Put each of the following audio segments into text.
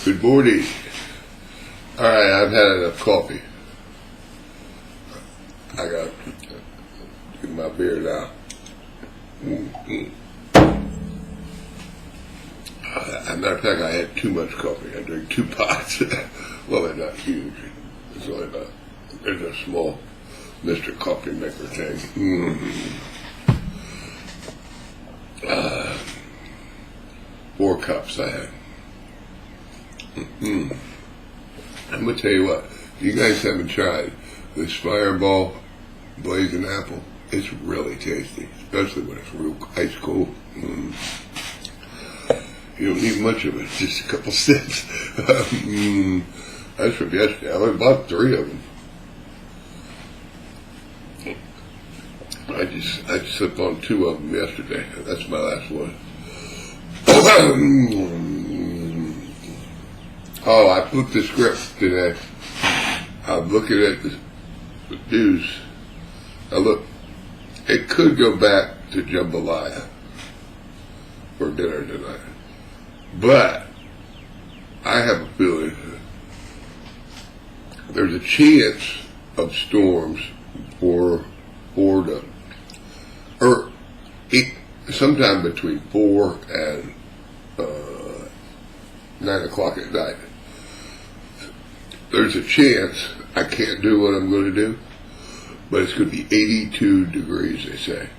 Good morning. All right, I've had enough coffee. I got to get my beer now. As a matter of fact, I had too much coffee. I drank 2 pots. Well, they're not huge. It's only about, there's a small Mr. Coffee Maker thing. 4 cups I had. I'm going to tell you what, if you guys haven't tried this Fireball Blazing Apple, it's really tasty, especially when it's real ice cold. You don't need much of it, just a couple sips. That's from yesterday. I only bought 3 of them. I just sipped on 2 of them yesterday. That's my last one. Oh, I flipped the script today. I'm looking at the news. Now look, it could go back to jambalaya for dinner tonight. But I have a feeling there's a chance of storms for 4 to, or sometime between 4 and 9 o'clock at night. There's a chance I can't do what I'm going to do, but it's going to be 82 degrees, they say.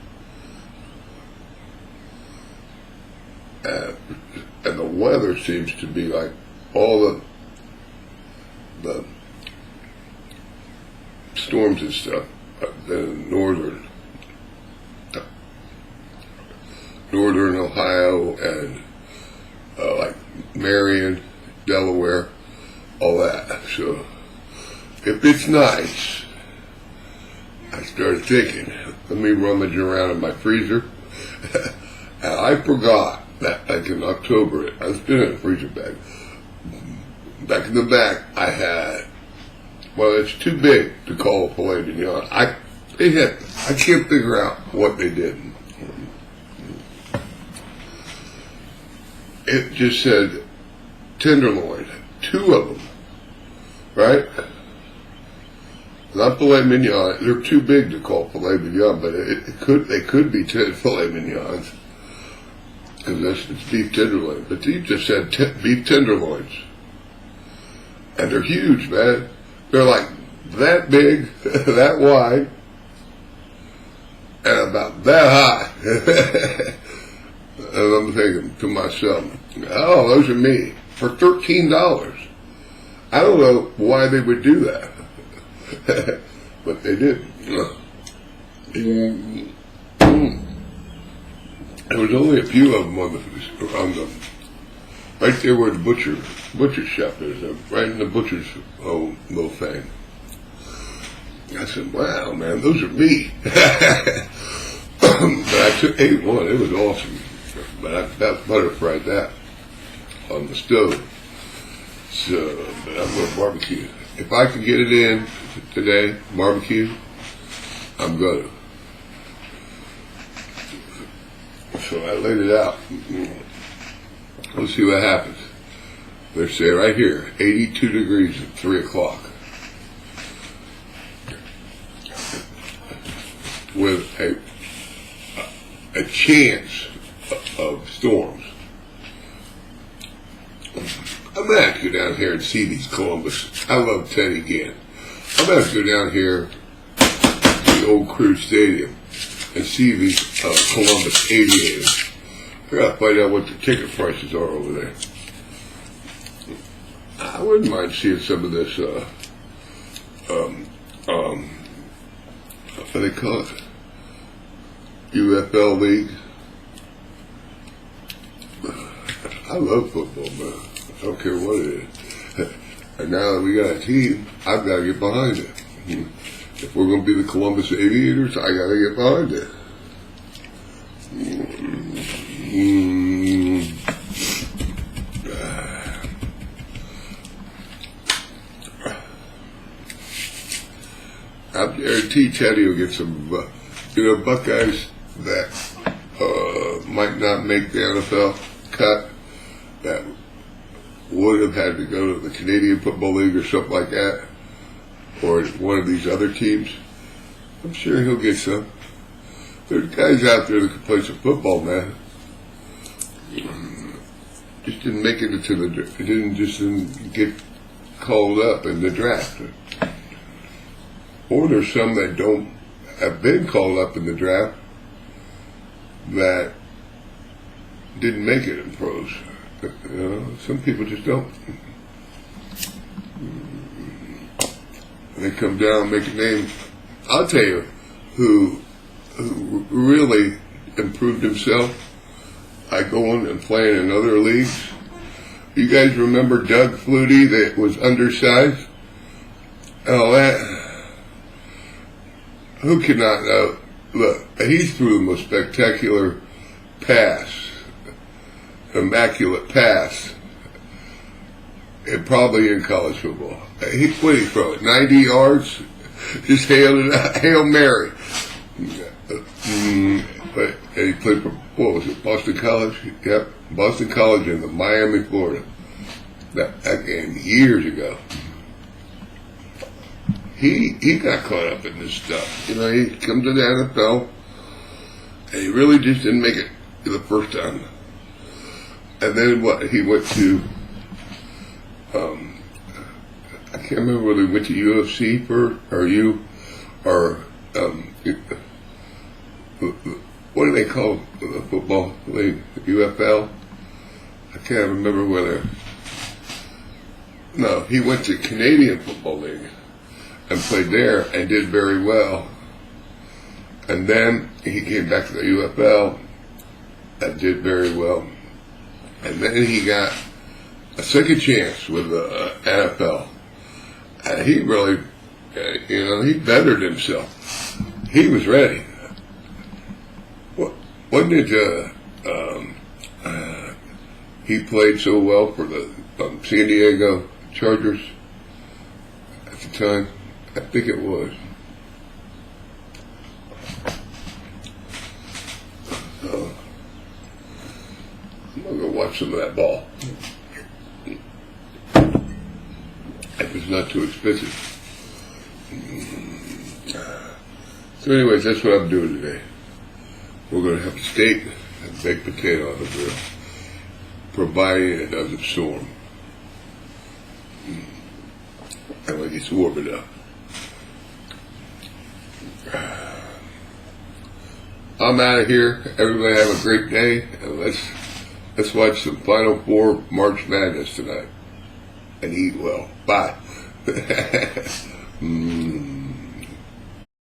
And the weather seems to be like all the storms and stuff, the northern Ohio and like Marion, Delaware, all that. So if it's nice, I started thinking, let me rummage around in my freezer. And I forgot that like in October, I was in a freezer bag. Back in the back, I had, well, it's too big to call a filet mignon. I can't figure out what they did. It just said tenderloin, 2 of them, right? Not filet mignon. They're too big to call filet mignon, but they could be filet mignons because it's beef tenderloin. But you just said beef tenderloins, and they're huge, man. They're like that big, that wide, and about that high. And I'm thinking to myself, oh, those are me for $13. I don't know why they would do that, but they did. There was only a few of them on the right there where the butcher shop is, right in the butcher's little thing. I said, wow, man, those are me. But I ate one. It was awesome. But I butter fried that on the stove. So, but I'm going to barbecue. If I can get it in today, barbecue, I'm going to. So I laid it out. Let's see what happens. They say right here, 82 degrees at 3 o'clock. With a chance of storms. I'm going to have to go down here and see these Columbus. I love Teddy Ginn. I'm going to have to go down here to the old Crew Stadium and see these Columbus Aviators. I got to find out what the ticket prices are over there. I wouldn't mind seeing some of this, what do they call it? UFL League. I love football, man. I don't care what it is. And now that we got a team, I've got to get behind it. If we're going to be the Columbus Aviators, I got to get behind it. I guarantee Teddy will get some, Buckeyes that might not make the NFL cut, that would have had to go to the Canadian Football League or something like that, or one of these other teams, I'm sure he'll get some. There's guys out there that can play some football, man. Just didn't make it into the. Didn't get called up in the draft. Or there's some that don't have been called up in the draft that didn't make it in pros. Some people just don't. They come down and make a name. I'll tell you who really improved himself. I go in and play in other leagues. You guys remember Doug Flutie that was undersized? Oh, that. Who cannot know? Look, he threw the most spectacular pass, immaculate pass, and probably in college football. What did he throw it? 90 yards? Just Hail Mary. But he played for, what was it, Boston College? Yep, Boston College in Miami, Florida. That game years ago. He got caught up in this stuff. He come to the NFL, and he really just didn't make it the first time. And then what? He went to, I can't remember whether he went to UFC what do they call the football league? UFL? I can't remember whether. No, he went to Canadian Football League and played there and did very well. And then he came back to the UFL and did very well. And then he got a second chance with the NFL. And he really, he bettered himself. He was ready. Wasn't it, he played so well for the San Diego Chargers at the time? I think it was. So, I'm going to go watch some of that ball. If it's not too expensive. So anyways, that's what I'm doing today. We're going to have steak and baked potato on the grill, providing it doesn't storm. And when it's warm enough. I'm out of here. Everybody have a great day. And let's watch some Final Four March Madness tonight. And eat well. Bye.